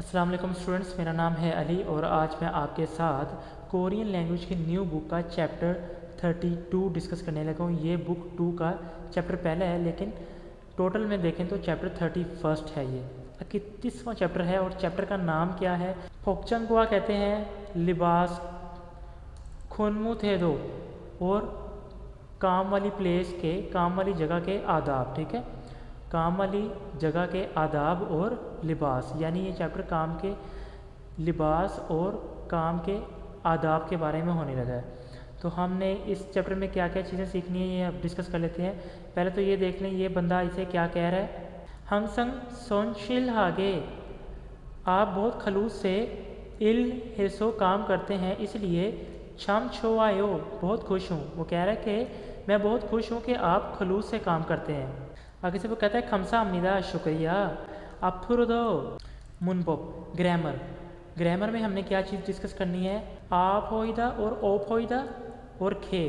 अस्सलाम वालेकुम स्टूडेंट्स, मेरा नाम है अली और आज मैं आपके साथ कोरियन लैंग्वेज की न्यू बुक का चैप्टर 32 डिस्कस करने लगा हूँ। ये बुक 2 का चैप्टर पहले है, लेकिन टोटल में देखें तो चैप्टर 31 है। ये 31वां चैप्टर है और चैप्टर का नाम क्या है? फोकचंगवा कहते हैं लिबास, खुनमु थेदो और काम वाली प्लेस के, काम वाली जगह के आदाब। ठीक है, काम वाली जगह के आदाब और लिबास, यानी ये चैप्टर काम के लिबास और काम के आदाब के बारे में होने लगा है। तो हमने इस चैप्टर में क्या क्या चीज़ें सीखनी है ये अब डिस्कस कर लेते हैं। पहले तो ये देख लें ये बंदा इसे क्या कह रहा है। हंगसंग सोनशिल हागे, आप बहुत खलूस से इल हिस्सो काम करते हैं, इसलिए शाम छोआयो, बहुत खुश हूँ। वो कह रहा है कि मैं बहुत खुश हूँ कि आप खलूस से काम करते हैं। आगे से वो कहता है खमसा अमनिदा, शुक्रिया। अफुरदो मुनबोब, ग्रामर। ग्रामर में हमने क्या चीज़ डिस्कस करनी है? आप होइदा और ओप होइदा और खे,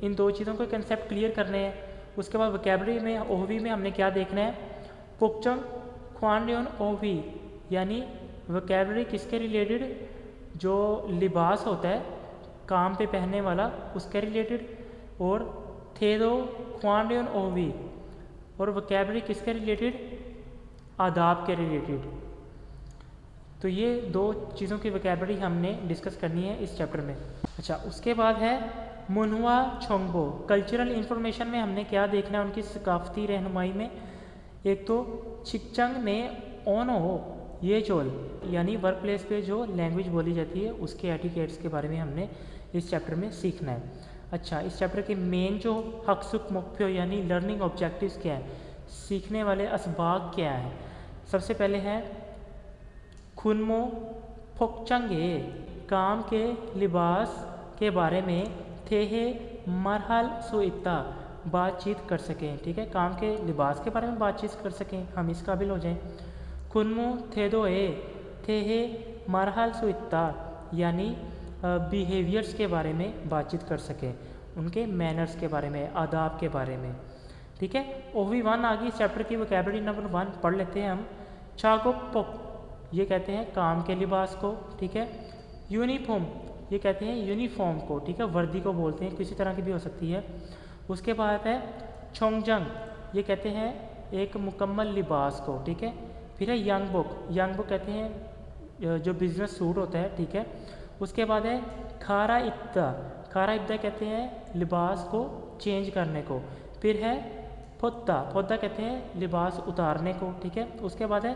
इन दो चीज़ों के कंसेप्ट क्लियर करने हैं। उसके बाद वोकैबुलरी में ओहवी में हमने क्या देखना है? पुकचंग ख्वानड्योन ओहवी, यानी वोकैबुलरी किसके रिलेटेड? जो लिबास होता है काम पे पहनने वाला, उसके रिलेटेड। और थेदो ख्वानड्योन ओहवी, और वोकैबुलरी किसके रिलेटेड? आदाब के रिलेटेड। तो ये दो चीज़ों की वोकैबुलरी हमने डिस्कस करनी है इस चैप्टर में। अच्छा, उसके बाद है मुनहुआ छोंगबो। कल्चरल इंफॉर्मेशन में हमने क्या देखना है उनकी सकाफती रहनुमाई में? एक तो छिकचंग ने ओनो ये चोल, यानी वर्क प्लेस पे जो लैंग्वेज बोली जाती है उसके एटिकेट्स के बारे में हमने इस चैप्टर में सीखना है। अच्छा, इस चैप्टर के मेन जो हकसुक मुख्य यानी लर्निंग ऑब्जेक्टिव्स क्या है, सीखने वाले असबाग क्या हैं? सबसे पहले है खुनमो फोकचंगे, काम के लिबास के बारे में थे मरहल सुइता, बातचीत कर सकें। ठीक है, काम के लिबास के बारे में बातचीत कर सकें, हम इस काबिल हो जाएं। खुनमो थेदोए, थे मरहल सुइता, यानी बिहेवियर्स के बारे में बातचीत कर सकें, उनके मैनर्स के बारे में, आदाब के बारे में। ठीक है, ओवी 1 आ गई चैप्टर की वोकैबुलरी नंबर 1 पढ़ लेते हैं हम। चाको पोक, ये कहते हैं काम के लिबास को। ठीक है, यूनिफॉर्म, ये कहते हैं यूनिफॉर्म को। ठीक है, वर्दी को बोलते हैं, किसी तरह की भी हो सकती है। उसके बाद है छोंगजंग, ये कहते हैं एक मुकम्मल लिबास को। ठीक है, फिर है यंगबुक, यंगबुक कहते हैं जो बिजनेस सूट होता है। ठीक है, उसके बाद है खारा इब्दा, खारा इब्दा कहते हैं लिबास को चेंज करने को। फिर है फोद्दा, फोद्दा कहते हैं लिबास उतारने को। ठीक है, उसके बाद है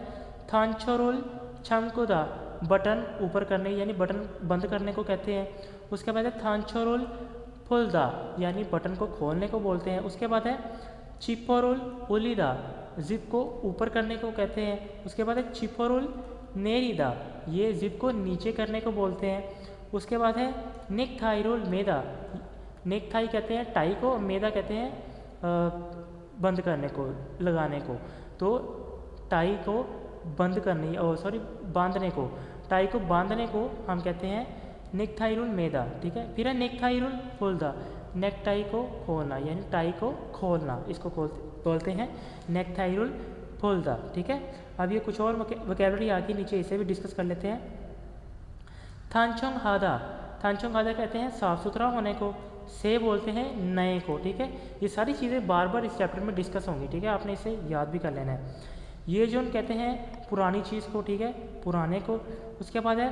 थांचोरुल छमकुदा, बटन ऊपर करने यानी बटन बंद करने को कहते हैं। उसके बाद है थांचोरुल फुलदा, यानी बटन को खोलने को बोलते हैं। उसके बाद है चिपोरुल उलिदा, जिप को ऊपर करने को कहते हैं। उसके बाद है चिपोरुल नेरिदा, ये जिप को नीचे करने को बोलते हैं। उसके बाद है नेक थाईरुल मेदा, नेक थाई कहते हैं टाई को, मेदा कहते हैं बंद करने को, लगाने को। तो टाई को बंद करने, बांधने को, टाई को बांधने को हम कहते हैं नेक थाईरुल मेदा। ठीक है, फिर है नेक थाईरुल फुलदा, नेक टाई को खोलना यानी टाई को खोलना, इसको बोलते हैं नेक थाईरुल फुलदा। ठीक है, अब ये कुछ और वोकैबुलरी आगे नीचे, इसे भी डिस्कस कर लेते हैं। थानचोंग हादा, थानचोंग हादा कहते हैं साफ़ सुथरा होने को, से बोलते हैं नए को। ठीक है, ये सारी चीज़ें बार बार इस चैप्टर में डिस्कस होंगी। ठीक है, आपने इसे याद भी कर लेना है। ये जो कहते हैं पुरानी चीज़ को। ठीक है, पुराने को। उसके बाद है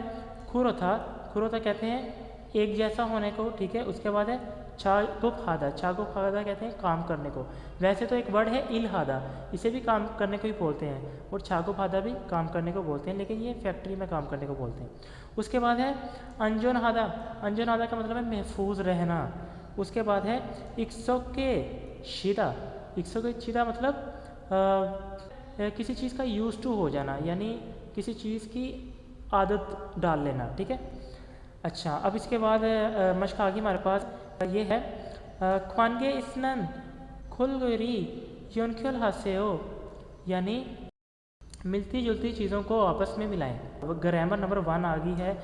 खुरोथा, खुरोथा कहते हैं एक जैसा होने को। ठीक है, उसके बाद है चागुफहादा, चागुफहादा कहते हैं काम करने को। वैसे तो एक वर्ड है इलहादा, इसे भी काम करने को ही बोलते हैं, और चागुफहादा भी काम करने को बोलते हैं, लेकिन ये फैक्ट्री में काम करने को बोलते हैं। उसके बाद है अंजोनहादा, अंजोनहादा का मतलब है महफूज रहना। उसके बाद है इक्सोके शिदा, इक्सोके शिदा मतलब किसी चीज़ का यूज टू हो जाना, यानी किसी चीज़ की आदत डाल लेना। ठीक है, अच्छा, अब इसके बाद मश्क आ गई हमारे पास, ये है ख्वानगे स्नन खुलगरी योनख्योल हासेओ, यानी मिलती जुलती चीज़ों को आपस में मिलाएं। ग्रामर नंबर 1 आ गई है,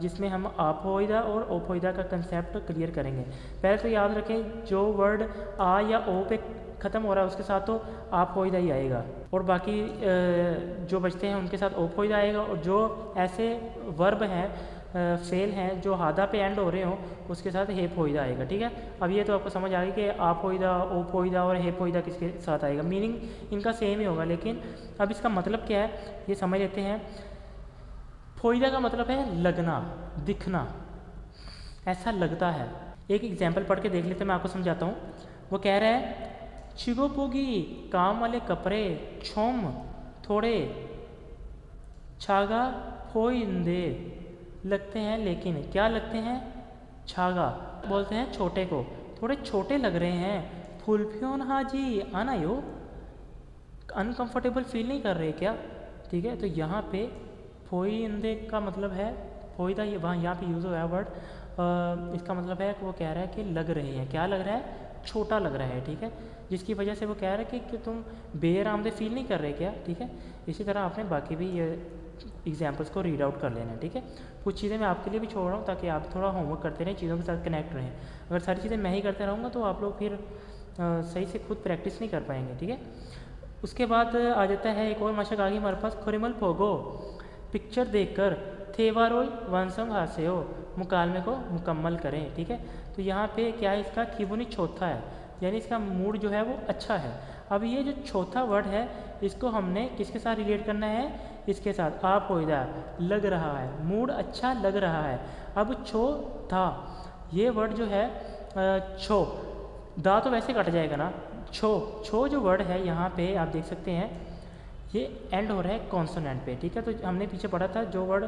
जिसमें हम आपोइदा और ओपोइदा का कंसेप्ट क्लियर करेंगे। पहले तो याद रखें जो वर्ड आ या ओ पे ख़त्म हो रहा है उसके साथ तो आप होइदा ही आएगा, और बाकी जो बचते हैं उनके साथ ओप होइदा आएगा। और जो ऐसे वर्ब हैं फेल हैं जो हादा पे एंड हो रहे हों उसके साथ हेप होइदा आएगा। ठीक है, अब ये तो आपको समझ आ गई कि आप होइदा, ओप होइदा और हेप होइदा किसके साथ आएगा। मीनिंग इनका सेम ही होगा, लेकिन अब इसका मतलब क्या है ये समझ लेते हैं। फोइदा का मतलब है लगना, दिखना, ऐसा लगता है। एक एग्जाम्पल पढ़ के देख लेते हैं, मैं आपको समझाता हूँ। वो कह रहा है चिगोपोगी काम वाले कपड़े छोम थोड़े छागा फोइंदे लगते हैं, लेकिन क्या लगते हैं, छागा बोलते हैं छोटे को, थोड़े छोटे लग रहे हैं। फुलफ्योन हाजी आना यो, अनकंफर्टेबल फील नहीं कर रहे क्या। ठीक है, तो यहाँ पे फोइंदे का मतलब है फोइदा, ये वहाँ यहाँ पे यूज़ हुआ है वर्ड। इसका मतलब है कि वो कह रहा है कि लग रहे हैं, क्या लग रहा है, छोटा लग रहा है। ठीक है, जिसकी वजह से वो कह रहा है कि तुम बेआरामदह फील नहीं कर रहे क्या। ठीक है, इसी तरह आपने बाकी भी ये एग्जाम्पल्स को रीड आउट कर लेना है। ठीक है, कुछ चीज़ें मैं आपके लिए भी छोड़ रहा हूँ ताकि आप थोड़ा होमवर्क करते रहें, चीज़ों के साथ कनेक्ट रहें। अगर सारी चीज़ें मैं ही करते रहूँगा तो आप लोग फिर सही से खुद प्रैक्टिस नहीं कर पाएंगे। ठीक है, उसके बाद आ जाता है एक और मशक आ गई हमारे पास, खुरिमल फोगो पिक्चर देखकर थेवारोल वंसम हास्यो मुकालमे को मुकम्मल करें। ठीक है, तो यहाँ पे क्या है, इसका खिबुनी चौथा है, यानी इसका मूड जो है वो अच्छा है। अब ये जो चौथा वर्ड है इसको हमने किसके साथ रिलेट करना है, इसके साथ आप होइदा, लग रहा है, मूड अच्छा लग रहा है। अब छो था, ये वर्ड जो है छो, दा तो वैसे कट जाएगा ना, छो छो जो वर्ड है यहाँ पे आप देख सकते हैं ये एंड हो रहा है कॉन्सोनेंट पे। ठीक है, तो हमने पीछे पढ़ा था जो वर्ड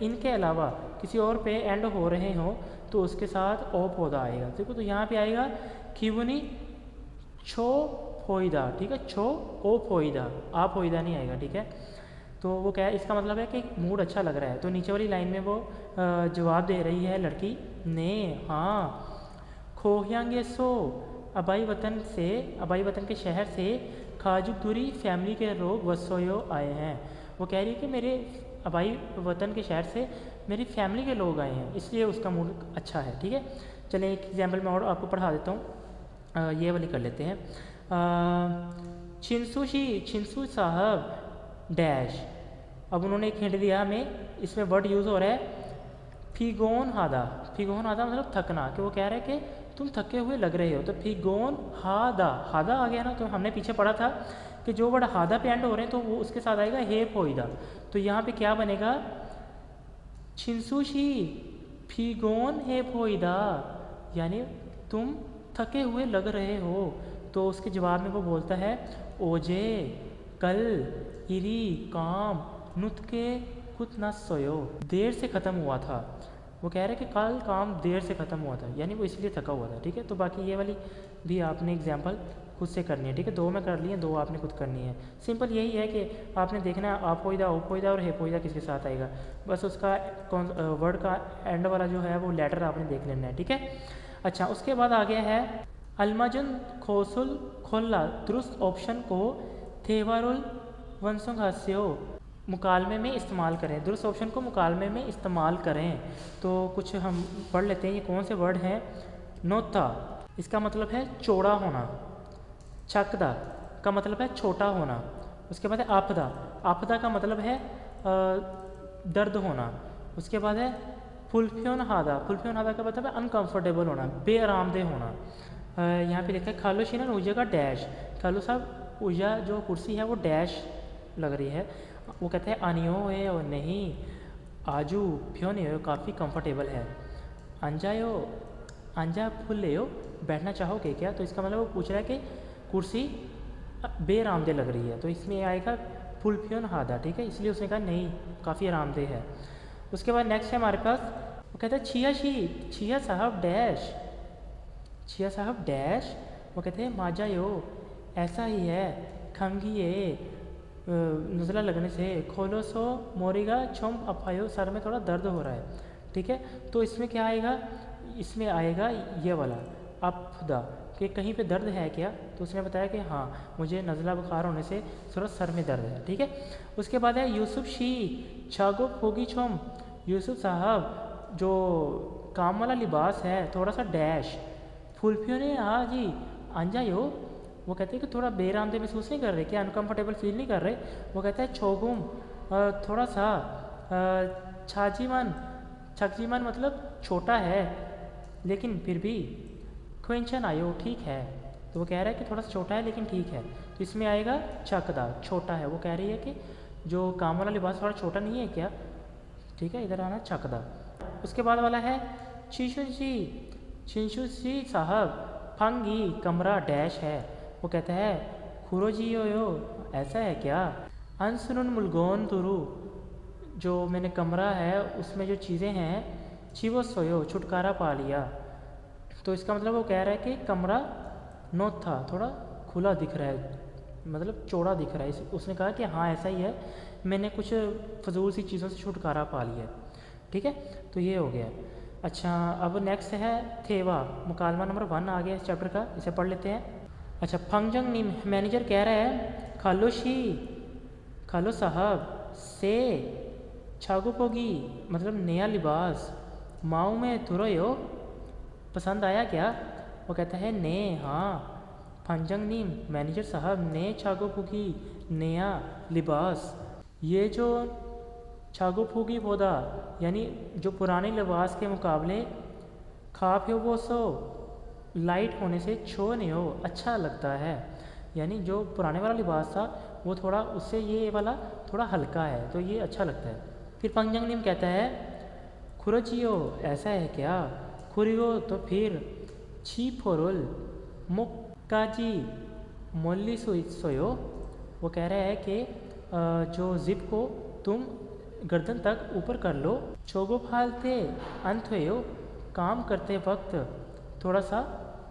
इनके अलावा किसी और पे एंड हो रहे हो तो उसके साथ ओप होदा आएगा। देखो, तो यहाँ पे आएगा खिवनी छो फोइदा। ठीक है, छो ओप होइदा, आप होइदा नहीं आएगा। ठीक है, तो वो क्या है, इसका मतलब है कि मूड अच्छा लग रहा है। तो नीचे वाली लाइन में वो जवाब दे रही है लड़की ने, हाँ खोहियांगे सो अबाई वतन के शहर से खाजुकदुरी फैमिली के लोग वसोयो आए हैं। वो कह रही है कि मेरे अबाई वतन के शहर से मेरी फैमिली के लोग आए हैं, इसलिए उसका मूड अच्छा है। ठीक है, चलिए एक एग्जाम्पल मैं और आपको पढ़ा देता हूँ, ये वाली कर लेते हैं। छिंसू साहब डैश, अब उन्होंने एक हिंट दिया हमें, इसमें वर्ड यूज़ हो रहा है फिगोन हादा। फिगोन हादा मतलब थकना, कि वो कह रहे हैं कि तुम थके हुए लग रहे हो। तो फिगोन हादा, हादा आ गया ना, तो हमने पीछे पढ़ा था कि जो वर्ड हादा पे एंड हो रहे हैं तो वो उसके साथ आएगा हेप होइदा। तो यहाँ पे क्या बनेगा, छिंसुशी फिगोन हेप होइदा, यानी तुम थके हुए लग रहे हो। तो उसके जवाब में वो बोलता है ओजे कल इरी काम नुतके कुछ न सोयो, देर से ख़त्म हुआ था। वो कह रहे हैं कि कल काम देर से ख़त्म हुआ था, यानी वो इसलिए थका हुआ था। ठीक है, तो बाकी ये वाली भी आपने एग्जाम्पल खुद से करनी है। ठीक है, दो मैं कर लिए, दो आपने खुद करनी है। सिंपल यही है कि आपने देखना है आप होइदा, ओप होइदा और हेप होइदा किसके साथ आएगा, बस उसका वर्ड का एंड वाला जो है वो लेटर आपने देख लेना है। ठीक है, अच्छा उसके बाद आ गया है अलमाजुन खोसुल खोल्ला दुरुस्त ऑप्शन को थेवारुल वंसुंग हास्यो मुकालमे में इस्तेमाल करें, दुरुस्त ऑप्शन को मुकालमे में इस्तेमाल करें। तो कुछ हम पढ़ लेते हैं, ये कौन से वर्ड हैं। नोता, इसका मतलब है चौड़ा होना। छकदा का मतलब है छोटा होना। उसके बाद है आपदा, आपदा का मतलब है दर्द होना। उसके बाद है फुलफ्योन हादा, फुलफ्योन हादा का मतलब है अनकंफर्टेबल होना, बेआरामदेह होना। यहाँ पे लिखा है खालो शीना ऊजा का डैश, खालो साहब ऊजा जो कुर्सी है वो डैश लग रही है। वो कहते हैं अनियो है और नहीं, आजू फ्योन है काफ़ी कंफर्टेबल है। अंजायो अंजा फुल ले बैठना चाहोगे क्या, तो इसका मतलब वो पूछ रहा है कि कुर्सी बेआरामदेह लग रही है, तो इसमें आएगा फुलफ्योन हादा। ठीक है, इसलिए उसने कहा नहीं काफ़ी आरामदेह है। उसके बाद नेक्स्ट है हमारे पास, वो कहता है छिया साहब डैश, छिया साहब डैश। वो कहते हैं माजा यो ऐसा ही है, खंगिए नज़ला लगने से, खोलो सो मोरिगा छोम अफायो, सर में थोड़ा दर्द हो रहा है। ठीक है, तो इसमें क्या आएगा, इसमें आएगा ये वाला अफदा, कि कहीं पे दर्द है क्या, तो उसने बताया कि हाँ मुझे नज़ला बुखार होने से थोड़ा सर में दर्द है। ठीक है, उसके बाद है यूसुफ शी छागो फोगी छोम, यूसुफ साहब जो काम वाला लिबास है थोड़ा सा डैश, फुलफियो ने हाँ जी अंजा यो वो कहते हैं कि थोड़ा बेरामदेह महसूस नहीं कर रहे, क्या अनकंफर्टेबल फील नहीं कर रहे। वो कहता है छोगुम थोड़ा सा छाजीमन, छकजीमन मतलब छोटा है लेकिन फिर भी क्वेंशन आयो ठीक है। तो वो कह रहा है कि थोड़ा सा छोटा है लेकिन ठीक है, तो इसमें आएगा चकदा, छोटा है। वो कह रही है कि जो काम वाला लिबास थोड़ा छोटा नहीं है क्या, ठीक है, इधर आना चकदा। उसके बाद वाला है चिशुशी, चिशुशी साहब फंगी कमरा डैश है। वो कहता है खुरोजियो यो ऐसा है क्या, अनसुन मुलगोन तुरु जो मैंने कमरा है उसमें जो चीज़ें हैं चिवो सोयो छुटकारा पा लिया। तो इसका मतलब वो कह रहा है कि कमरा नो था, थोड़ा खुला दिख रहा है, मतलब चौड़ा दिख रहा है। उसने कहा कि हाँ ऐसा ही है, मैंने कुछ फजूल सी चीज़ों से छुटकारा पा लिया। ठीक है, तो ये हो गया। अच्छा, अब नेक्स्ट है थेवा, मुकालमा नंबर 1 आ गया इस चैप्टर का, इसे पढ़ लेते हैं। अच्छा, फंगजंग नीम मैनेजर कह रहा है खालोशी, खालो साहब से छागुपोगी मतलब नया लिबास, माऊ में तुरयो पसंद आया क्या। वो कहता है ने हाँ, फंजंग नीम मैनेजर साहब ने छागुपोगी नया लिबास, ये जो छागुपोगी पौधा यानी जो पुराने लिबास के मुकाबले खाफ वो सो लाइट होने से छो नहीं हो अच्छा लगता है। यानी जो पुराने वाला लिबास था वो थोड़ा उससे ये वाला थोड़ा हल्का है, तो ये अच्छा लगता है। फिर पंगजंग नीम कहता है खुरचियो ऐसा है क्या, खुरियो तो फिर छी फोरुल मुक्काजी मोल्ली सोयो। वो कह रहा है कि जो जिप को तुम गर्दन तक ऊपर कर लो, छोगो फालते अंत हो काम करते वक्त थोड़ा सा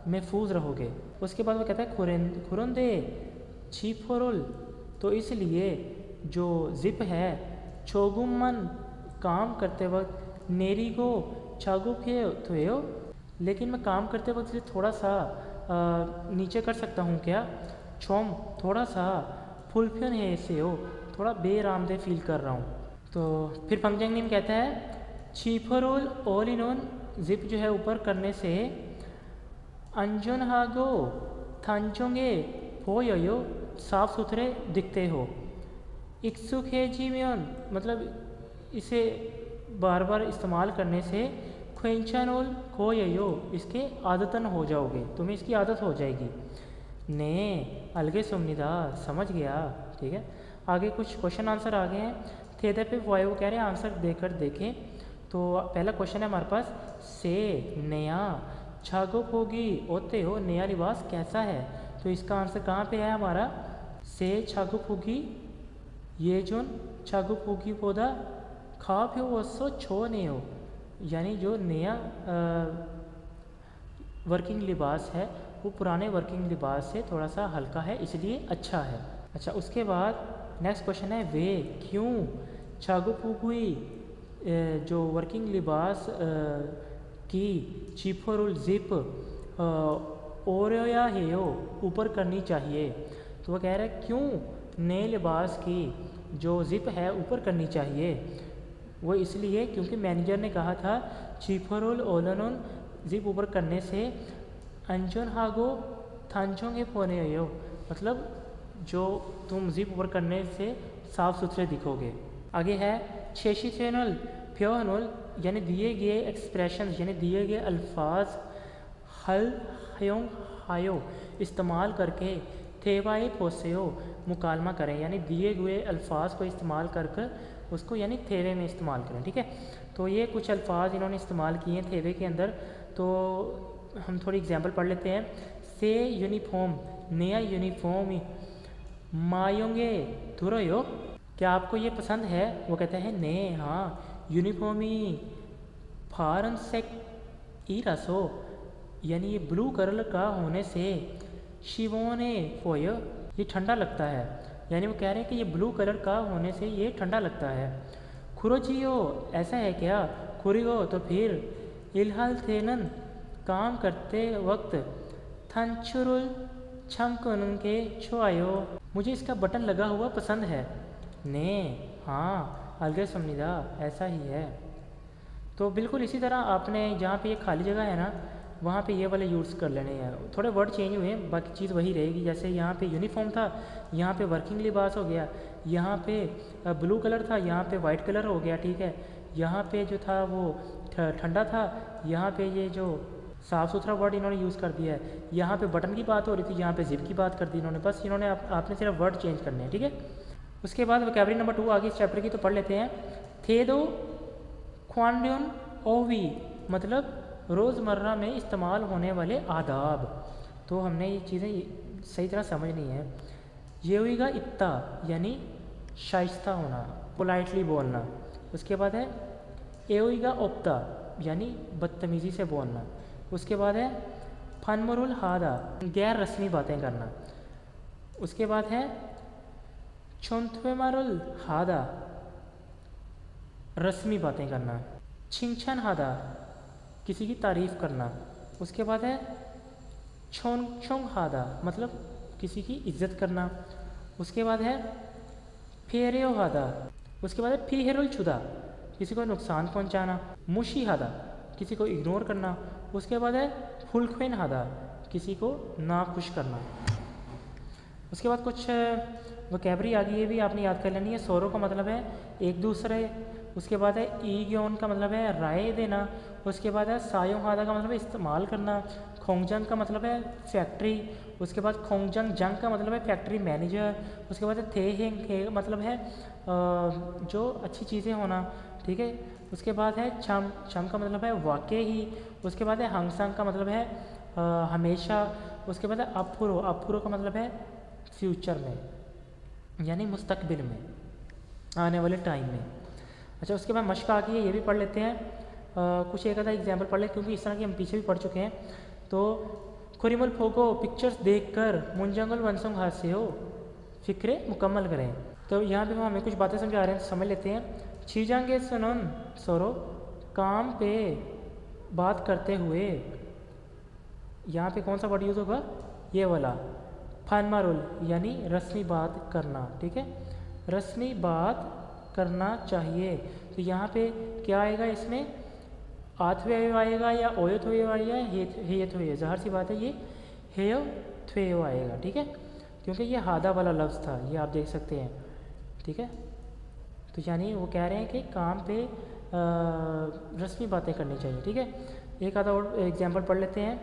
महफूज रहोगे। उसके बाद वो कहता है खुरंदे छी फोरुल, तो इसलिए जो जिप है छोगुमन काम करते वक्त नेरी को छागु थोयो, लेकिन मैं काम करते वक्त से थोड़ा सा नीचे कर सकता हूँ क्या, छोम थोड़ा सा फुलफ्यन है ऐसे हो, थोड़ा बेरामदेह फील कर रहा हूँ। तो फिर पंगजंग नीम कहता है छीफरोल ऑल इन ऑन जिप जो है ऊपर करने से अंजुन हागो थांचोंगे हो यो साफ सुथरे दिखते हो। इक्सुक है जीमियन मतलब इसे बार बार इस्तेमाल करने से ख्वेंचानोल खो यो इसके आदतन हो जाओगे, तुम्हें इसकी आदत हो जाएगी। ने अलगे सुमनिदा समझ गया। ठीक है, आगे कुछ क्वेश्चन आंसर आ गए हैं। थेदे पे वायु कह रहे हैं आंसर देकर देखें। तो पहला क्वेश्चन है हमारे पास, से नया छागो पोगी ओते हो नया लिबास कैसा है। तो इसका आंसर कहाँ पे है हमारा, से छागो पोगी ये जोन छागो पोगी पौधा खा फिर वसो छो नहीं हो, यानी जो नया वर्किंग लिबास है वो पुराने वर्किंग लिबास से थोड़ा सा हल्का है इसलिए अच्छा है। अच्छा, उसके बाद नेक्स्ट क्वेश्चन है वे क्यों छागुपुगुई जो वर्किंग लिबास की चिफोरुल जिप ओरया हेयो ऊपर करनी चाहिए। तो वह कह रहा है क्यों नए लिबास की जो जिप है ऊपर करनी चाहिए। वो इसलिए क्योंकि मैनेजर ने कहा था चिफोरुल ओलनोन जिप ऊपर करने से अंजन हागो थांचोंगे पोने हो, मतलब जो तुम जिप ऊपर करने से साफ सुथरे दिखोगे। आगे है छेशी चैनल फ्योनल यानी दिए गए एक्सप्रेशन यानी दिए गए अल्फाज हल हयोंग हायो इस्तेमाल करके थेवाई पोसेओ मुकालमा करें, यानी दिए हुए अल्फाज को इस्तेमाल करके उसको यानी थेवे में इस्तेमाल करें। ठीक है, तो ये कुछ अल्फाज इन्होंने इस्तेमाल किए हैं थेवे के अंदर, तो हम थोड़ी एग्जांपल पढ़ लेते हैं। से यूनिफॉर्म नया यूनिफॉर्म मायोंगे धुरोयो, क्या आपको ये पसंद है। वो कहते हैं ने हाँ यूनिफॉर्मी फारन सेक ई रसो, यानी ये ब्लू कलर का होने से शिवोने फोय ये ठंडा लगता है, यानी वो कह रहे हैं कि ये ब्लू कलर का होने से ये ठंडा लगता है। खुरोजियो ऐसा है क्या, खुरिगो तो फिर इल्हाल थेनन काम करते वक्त थंचुरुल छंकन के छुआयो, मुझे इसका बटन लगा हुआ पसंद है। ने हाँ अलगे सुमनिदा ऐसा ही है। तो बिल्कुल इसी तरह आपने जहाँ पे ये खाली जगह है ना वहाँ पे ये वाले यूज़ कर लेने हैं। थोड़े वर्ड चेंज हुए हैं, बाकी चीज़ वही रहेगी। जैसे यहाँ पे यूनिफॉर्म था, यहाँ पे वर्किंग लिबास हो गया, यहाँ पे ब्लू कलर था, यहाँ पे वाइट कलर हो गया, ठीक है। यहाँ पे जो था वो ठंडा था, यहाँ पे ये जो साफ़ सुथरा वर्ड इन्होंने यूज़ कर दिया है। यहाँ पे बटन की बात हो रही थी, यहाँ पे जिप की बात कर दी इन्होंने। बस इन्होंने आपने सिर्फ वर्ड चेंज करने हैं, ठीक है। उसके बाद वोकैबुलरी नंबर 2 आगे इस चैप्टर की तो पढ़ लेते हैं। थे दो क्वान्ड्यून ओवी मतलब रोज़मर्रा में इस्तेमाल होने वाले आदाब। तो हमने ये चीज़ें सही तरह समझनी है। ये हुईगा इत्ता यानी शाइस्ता होना, पोलाइटली बोलना। उसके बाद है ए हुईगा ओप्ता यानी बदतमीज़ी से बोलना। उसके बाद है फनमरुल हादा गैर रस्मी बातें करना। उसके बाद है चुनथवेमारुल हादा रस्मी बातें करना। छिंगछन हादा किसी की तारीफ़ करना। उसके बाद है छोंग हादा मतलब किसी की इज्जत करना। उसके बाद है फेरेओ हादा, उसके बाद है फीहेरुल छुदा किसी को नुकसान पहुंचाना। मुशी हादा किसी को इग्नोर करना। उसके बाद है फुलख्वेन हादा किसी को नाखुश करना। उसके बाद कुछ वोकैबुलरी आ गई, ये भी आपने याद कर लेनी है। सोरो का मतलब है एक दूसरे। उसके बाद है ईग्योन का मतलब है राय देना। उसके बाद है सायों हादा का मतलब है इस्तेमाल करना। खोंगजंग का मतलब है फैक्ट्री। उसके बाद खोंगजंग जंग का मतलब है फैक्ट्री मैनेजर। उसके बाद है थे हेंग हे मतलब है जो अच्छी चीज़ें होना, ठीक है। उसके बाद है छम छम का मतलब है वाकई ही। उसके बाद है हंगसंग का मतलब है हमेशा। उसके बाद है अपुरो, अपुरो का मतलब है फ्यूचर में यानी मुस्तकबिल में, आने वाले टाइम में। अच्छा, उसके बाद मश्क आ गई है, ये भी पढ़ लेते हैं। कुछ एक आधा एग्जाम्पल पढ़ लें क्योंकि इस तरह की हम पीछे भी पढ़ चुके हैं। तो खुरिमुल फोगो पिक्चर्स देखकर मुंजंगल वंसों हास्य हो फिक्रे मुकम्मल करें। तो यहाँ पे वो हमें कुछ बातें समझा रहे हैं, समझ लेते हैं। छीजांगे सुनन सोरो काम पे बात करते हुए, यहाँ पे कौन सा वर्ड यूज़ होगा, ये वाला फानमारुल यानी रस्मी बात करना, ठीक है। रस्मी बात करना चाहिए। तो यहाँ पे क्या आएगा, इसमें आथवेयो आएगा या ओयोथवेयो आएगा या हेयथवेयो। ज़ाहिर सी बात है ये हेयोथवेयो आएगा, ठीक है, क्योंकि ये हादा वाला लफ्ज़ था, ये आप देख सकते हैं, ठीक है। तो यानी वो कह रहे हैं कि काम पे रस्मी बातें करनी चाहिए, ठीक है। एक आधा और एग्जाम्पल पढ़ लेते हैं।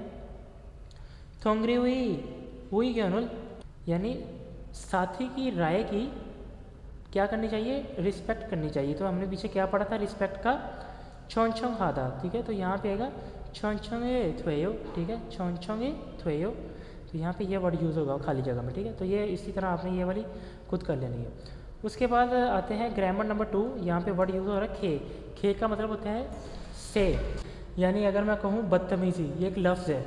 थोंगरी हुई ज्ञानुल यानी साथी की राय की क्या करनी चाहिए, रिस्पेक्ट करनी चाहिए। तो हमने पीछे क्या पढ़ा था, रिस्पेक्ट का छोंछोंग हादा, ठीक है। तो यहाँ पे आएगा छोंछोंगे थ्वेयो, ठीक है, छोंछोंगे थ्वेयो। तो यहाँ पे ये वर्ड यूज़ होगा खाली जगह में, ठीक है। तो ये इसी तरह आपने ये वाली खुद कर लेनी है। उसके बाद आते हैं ग्रामर नंबर 2। यहाँ पे वर्ड यूज़ हो रहा है खे। खे का मतलब होता है से, यानी अगर मैं कहूँ बदतमीज़ी, ये एक लफ्ज़ है,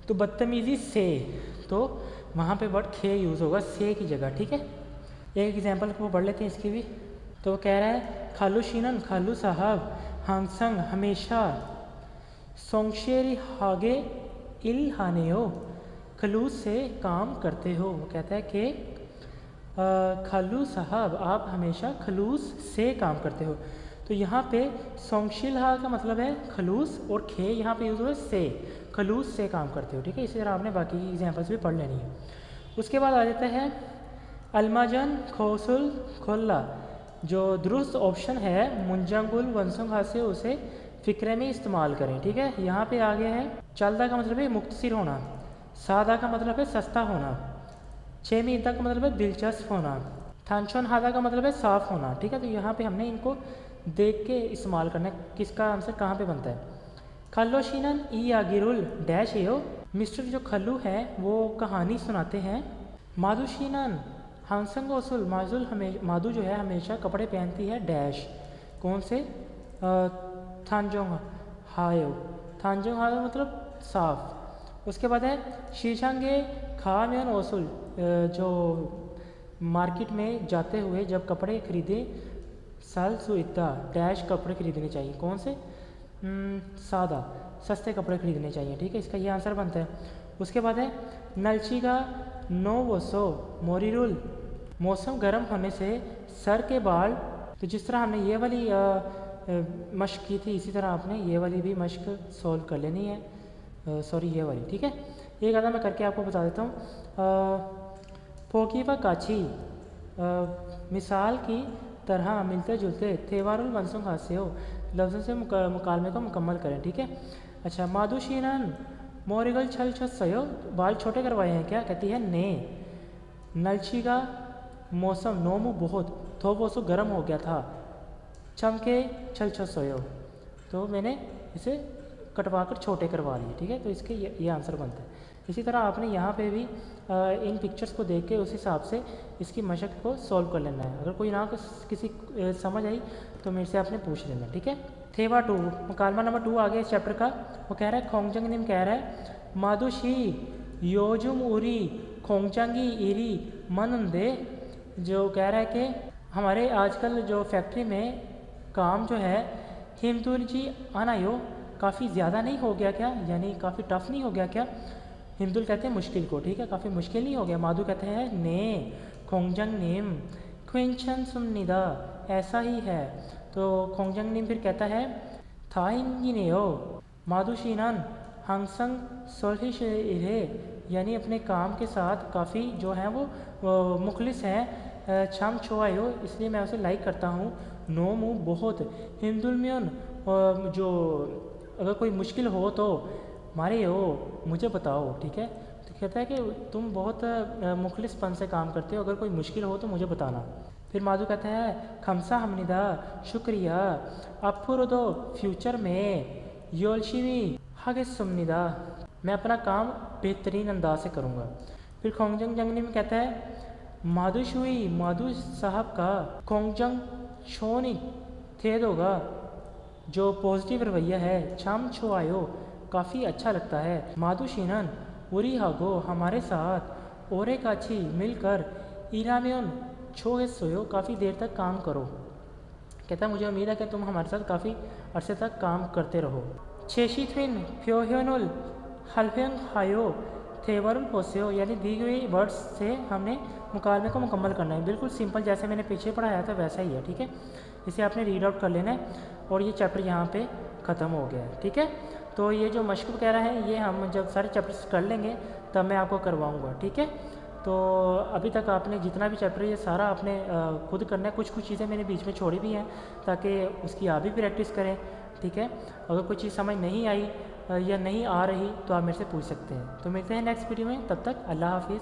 तो बदतमीज़ी से, तो वहाँ पे वर्ड खे यूज़ होगा से की जगह, ठीक है। एक एग्जाम्पल को पढ़ लेते हैं इसकी भी। तो वो कह रहा है खालू शीनन खालू साहब हांगसंग हमेशा सोंगशेरी हागे इल हानेओ खलूस से काम करते हो। वो कहता है कि खालू साहब आप हमेशा खलूस से काम करते हो। तो यहाँ पे सोंगशिल हा का मतलब है खलूस और खे यहाँ पे यूज़ हुआ है से, खलूस से काम करते हो, ठीक है। इसी तरह आपने बाकी की एग्जाम्पल्स भी पढ़ लेनी है। उसके बाद आ जाता है अलमाजन खोसुल खोल्ला, जो दुरुस्त ऑप्शन है मुंजंगुल वंसुंग हास्य उसे फ़िक्रे में इस्तेमाल करें, ठीक है। यहाँ पे आगे है चलदा का मतलब है मुख्तसिर होना, सादा का मतलब है सस्ता होना, छेमीदा का मतलब है दिलचस्प होना, थानचोन हादा का मतलब है साफ़ होना, ठीक है। तो यहाँ पे हमने इनको देख के इस्तेमाल करना है, किसका आंसर कहाँ पे बनता है। खल्लोशीनन ई आगिरुल डैश एयो, मिस्टर जो खल्लू है वो कहानी सुनाते हैं। मादुशीनन हांगसंग ओसुल मादू जो है हमेशा कपड़े पहनती है डैश, कौन से, थानजोंग हायो, थानजोंग हायो मतलब साफ। उसके बाद है शीशांगे खाम्यन ओसुल, जो मार्केट में जाते हुए जब कपड़े खरीदे साल सुइता डैश कपड़े खरीदने चाहिए, कौन से, सादा सस्ते कपड़े खरीदने चाहिए, ठीक है। इसका ये आंसर बनता है। उसके बाद है नलची का नो वसो मोरिरुल, मौसम गर्म होने से सर के बाल। तो जिस तरह हमने ये वाली मश्क की थी, इसी तरह आपने ये वाली भी मश्क सॉल्व कर लेनी है। सॉरी ये वाली, ठीक है। एक आधा मैं करके आपको बता देता हूँ। फोकी व काछी मिसाल की तरह मिलते जुलते थेवारुल वंसुंग हास्य हो, लफ्ज़ों से मुकालमे को मुकम्मल करें, ठीक है। अच्छा, माधुशीनन मोरिगल छल छत सयो, बाल छोटे करवाए हैं क्या, कहती है ने। नलची का मौसम नोमू बहुत थो वो गर्म हो गया था, चमके छल छत सोयो, तो मैंने इसे कटवा कर छोटे करवा लिए, ठीक है। तो इसके ये आंसर बनता है। इसी तरह आपने यहाँ पे भी इन पिक्चर्स को देख के उस हिसाब से इसकी मशक को सॉल्व कर लेना है। अगर कोई ना किसी समझ आई तो मेरे से आपने पूछ लेना, ठीक है। थेवा 2 मुकालमा नंबर 2 आ गया इस चैप्टर का। वो कह रहा है खोंगजंग निम कह रहा है मादुशी योजुम उरी खोंगचंगी इरी मनंदे, जो कह रहा है कि हमारे आजकल जो फैक्ट्री में काम जो है हिमतुल जी आनायो काफ़ी ज़्यादा नहीं हो गया क्या, यानी काफ़ी टफ नहीं हो गया क्या। हिमदुल कहते हैं मुश्किल को, ठीक है, काफ़ी मुश्किल नहीं हो गया। माधु कहते हैं ने खोंगजंग निम क्विंचन सुमनिदा, ऐसा ही है। तो खोंगजंग निम फिर कहता है था इंजीनियो माधुशीनन हंगसंग सोल्हिश इरे, यानी अपने काम के साथ काफ़ी जो है वो मुखलिस हैं। छम छोआयो, इसलिए मैं उसे लाइक करता हूँ। नो मु बहुत, हिंदुलम्यन जो अगर कोई मुश्किल हो तो मारे हो मुझे बताओ, ठीक है। तो कहता है कि तुम बहुत मुखलिसपन से काम करते हो, अगर कोई मुश्किल हो तो मुझे बताना। फिर माधु कहता है खमसा हमनिदा, शुक्रिया, अपुर दो फ्यूचर में योलशिवी हागे सुमनिदा, मैं अपना काम बेहतरीन अंदाज से करूँगा। फिर खोंगजंग जंगनी में कहता है माधुशुई माधु साहब का खोंगजंग छोनी थे दोगा, जो पॉजिटिव रवैया है, छाम छुआयो काफ़ी अच्छा लगता है। माधुशीनन उरी हागो, हमारे साथ ओरे काछी मिलकर इरामियन छो सोयो, काफ़ी देर तक काम करो। कहता है मुझे उम्मीद है कि तुम हमारे साथ काफ़ी अरसे तक काम करते रहो। छेशी थ्विन फ्योह्योनुल हल्फेंग हायो थेवरुल पोस्यो, यानी दी गई वर्ड्स से हमने मुकालमे को मुकम्मल करना है। बिल्कुल सिंपल जैसे मैंने पीछे पढ़ाया था वैसा ही है, ठीक है। इसे आपने रीड आउट कर लेना है और ये चैप्टर यहाँ पे ख़त्म हो गया है, ठीक है। तो ये जो मशक वगैरह है ये हम जब सारे चैप्टर्स कर लेंगे तब मैं आपको करवाऊँगा, ठीक है। तो अभी तक आपने जितना भी चैप्टर ये सारा आपने खुद करना है। कुछ चीज़ें मैंने बीच में छोड़ी भी हैं ताकि उसकी आप भी प्रैक्टिस करें, ठीक है। अगर कोई चीज़ समझ नहीं आई या नहीं आ रही तो आप मेरे से पूछ सकते हैं। तो मिलते हैं नेक्स्ट वीडियो में, तब तक अल्लाह हाफिज़।